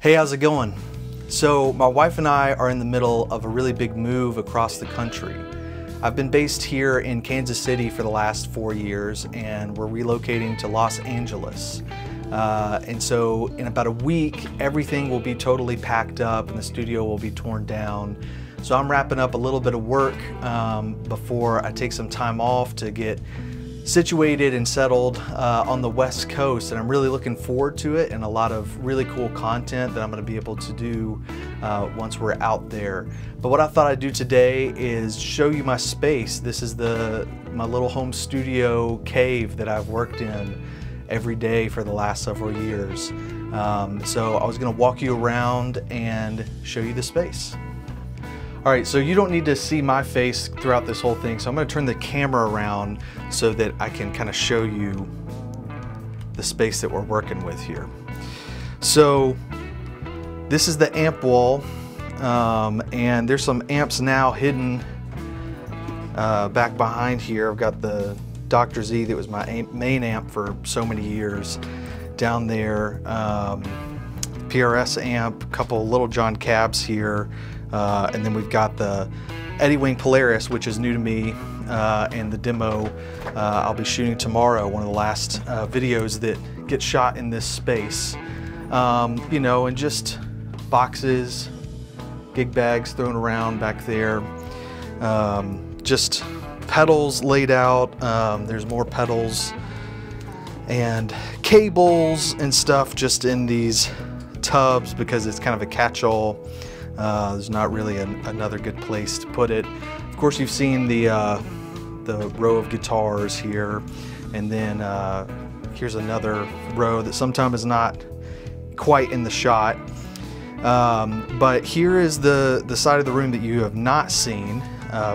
Hey, how's it going? So my wife and I are in the middle of a really big move across the country. I've been based here in Kansas City for the last 4 years, and we're relocating to Los Angeles. And so in about a week, everything will be totally packed up and the studio will be torn down. So I'm wrapping up a little bit of work before I take some time off to get situated and settled on the West Coast, and I'm really looking forward to it and a lot of really cool content that I'm going to be able to do once we're out there. But what I thought I'd do today is show you my space. This is my little home studio cave that I've worked in every day for the last several years. So I was going to walk you around and show you the space. All right, so you don't need to see my face throughout this whole thing, so I'm going to turn the camera around so that I can kind of show you the space that we're working with here. So this is the amp wall, and there's some amps now hidden back behind here. I've got the Dr. Z that was my main amp for so many years down there. PRS amp, a couple Little John cabs here. And then we've got the Eddywing Polaris, which is new to me, and the demo I'll be shooting tomorrow, one of the last videos that gets shot in this space. You know, and just boxes, gig bags thrown around back there, just pedals laid out. There's more pedals and cables and stuff just in these tubs because it's kind of a catch-all. There's not really another good place to put it. Of course, you've seen the row of guitars here, and then here's another row that sometimes is not quite in the shot. But here is the side of the room that you have not seen,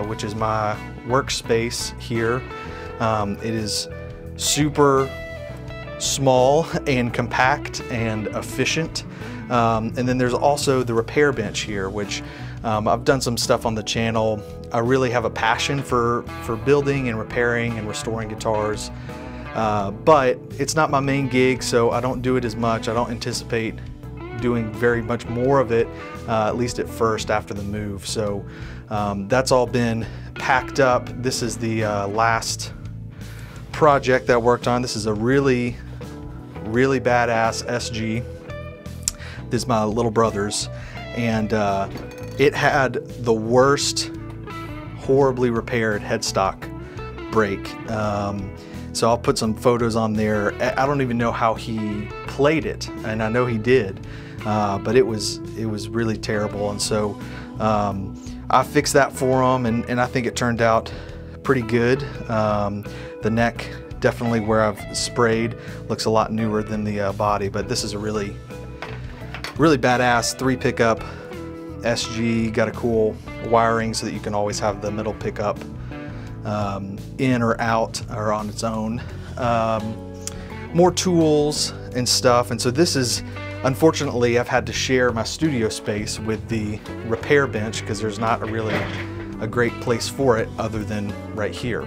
which is my workspace here. It is super small and compact and efficient. And then there's also the repair bench here, which I've done some stuff on the channel. I really have a passion for building and repairing and restoring guitars, but it's not my main gig, so I don't do it as much. I don't anticipate doing very much more of it, at least at first after the move. So that's all been packed up. This is the last project that I worked on. This is a really badass SG. This is my little brother's, and it had the worst, horribly repaired headstock break. So I'll put some photos on there. I don't even know how he played it, and I know he did, but it was really terrible. And so I fixed that for him, and I think it turned out pretty good. The neck, definitely where I've sprayed, looks a lot newer than the body, but this is a really badass 3 pickup SG. Got a cool wiring so that you can always have the middle pickup in or out or on its own. More tools and stuff, and so this is, unfortunately, I've had to share my studio space with the repair bench because there's not really a great place for it other than right here.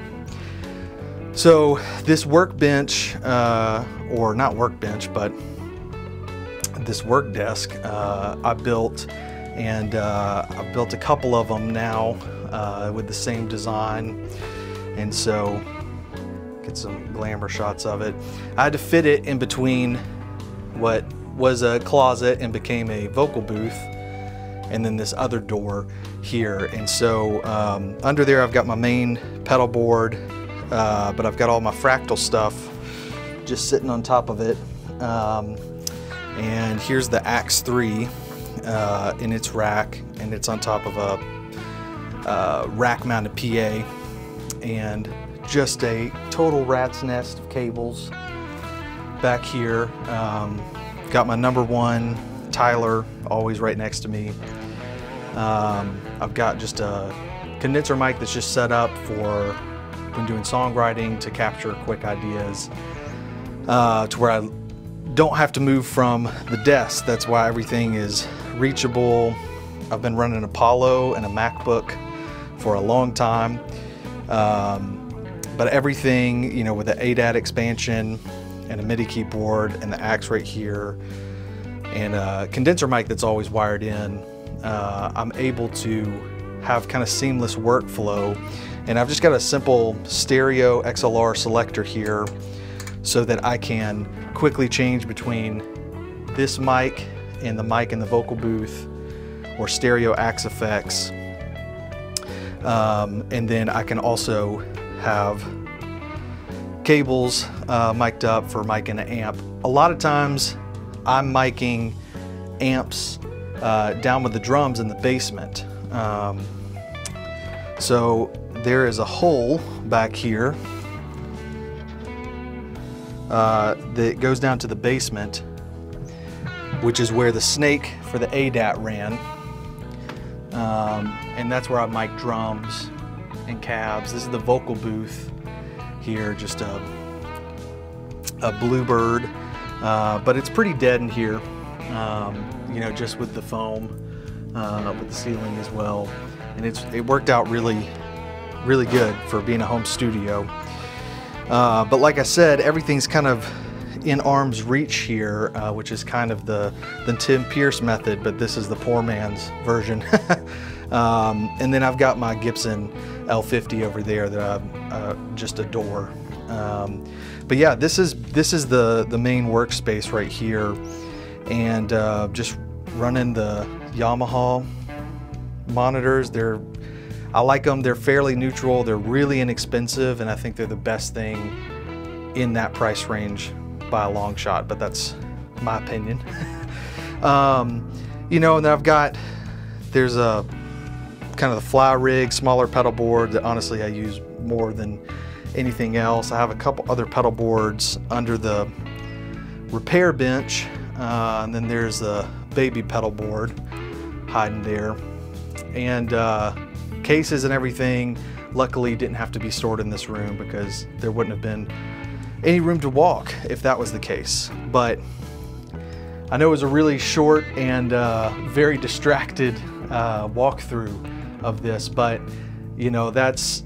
So this workbench, or not workbench, but this work desk I built, and I've built a couple of them now with the same design, and so get some glamour shots of it. I had to fit it in between what was a closet and became a vocal booth, and then this other door here. And so under there I've got my main pedal board, but I've got all my Fractal stuff just sitting on top of it. And here's the Axe 3 in its rack, and it's on top of a rack-mounted PA, and just a total rat's nest of cables back here. Got my #1 Tyler always right next to me. I've got just a condenser mic that's just set up for when doing songwriting to capture quick ideas, to where I don't have to move from the desk. That's why everything is reachable. I've been running Apollo and a MacBook for a long time, but everything, you know, with the ADAT expansion and a MIDI keyboard and the Axe right here, and a condenser mic that's always wired in, I'm able to have kind of seamless workflow. And I've just got a simple stereo XLR selector here so that I can quickly change between this mic and the mic in the vocal booth, or stereo Axe effects. And then I can also have cables mic'd up for mic and an amp. A lot of times I'm miking amps down with the drums in the basement. So there is a hole back here that goes down to the basement, which is where the snake for the ADAT ran. And that's where I mic drums and cabs. This is the vocal booth here, just a Bluebird, but it's pretty dead in here, you know, just with the foam, with the ceiling as well. And it worked out really good for being a home studio. But like I said, everything's kind of in arm's reach here, which is kind of the Tim Pierce method, but this is the poor man's version. And then I've got my Gibson L50 over there that I just adore. But yeah, this is the main workspace right here, and just running the Yamaha monitors. I like them. They're fairly neutral. They're really inexpensive, and I think they're the best thing in that price range by a long shot, but that's my opinion. You know, and then there's a kind of the Fly Rig smaller pedal board that honestly I use more than anything else. I have a couple other pedal boards under the repair bench, and then there's a baby pedal board hiding there, and cases and everything luckily didn't have to be stored in this room, because there wouldn't have been any room to walk if that was the case. But I know it was a really short and very distracted walkthrough of this, but you know, that's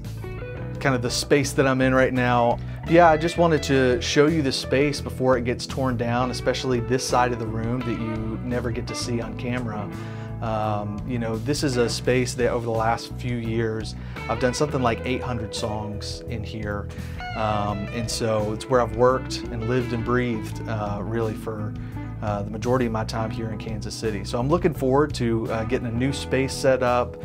kind of the space that I'm in right now. Yeah, I just wanted to show you the space before it gets torn down, especially this side of the room that you never get to see on camera. You know, this is a space that over the last few years, I've done something like 800 songs in here. And so it's where I've worked and lived and breathed really for the majority of my time here in Kansas City. So I'm looking forward to getting a new space set up,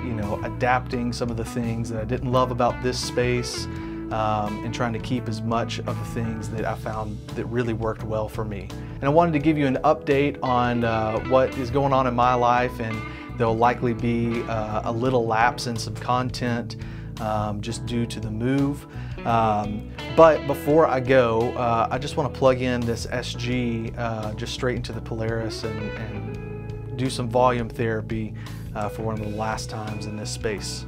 you know, adapting some of the things that I didn't love about this space, and trying to keep as much of the things that I found that really worked well for me. And I wanted to give you an update on what is going on in my life, and there'll likely be a little lapse in some content just due to the move. But before I go, I just want to plug in this SG just straight into the Polaris and do some volume therapy for one of the last times in this space.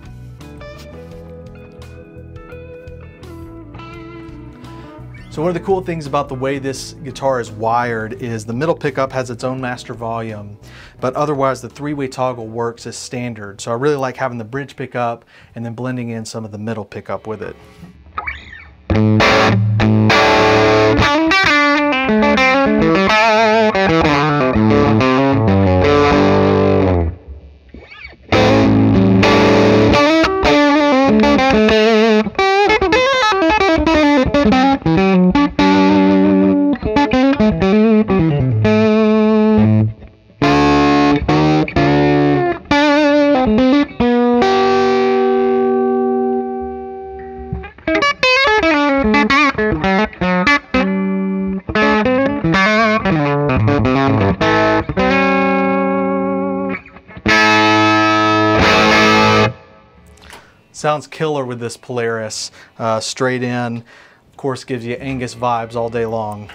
So one of the cool things about the way this guitar is wired is the middle pickup has its own master volume, but otherwise the three-way toggle works as standard. So I really like having the bridge pickup and then blending in some of the middle pickup with it. Sounds killer with this Polaris, straight in. Of course, gives you Angus vibes all day long.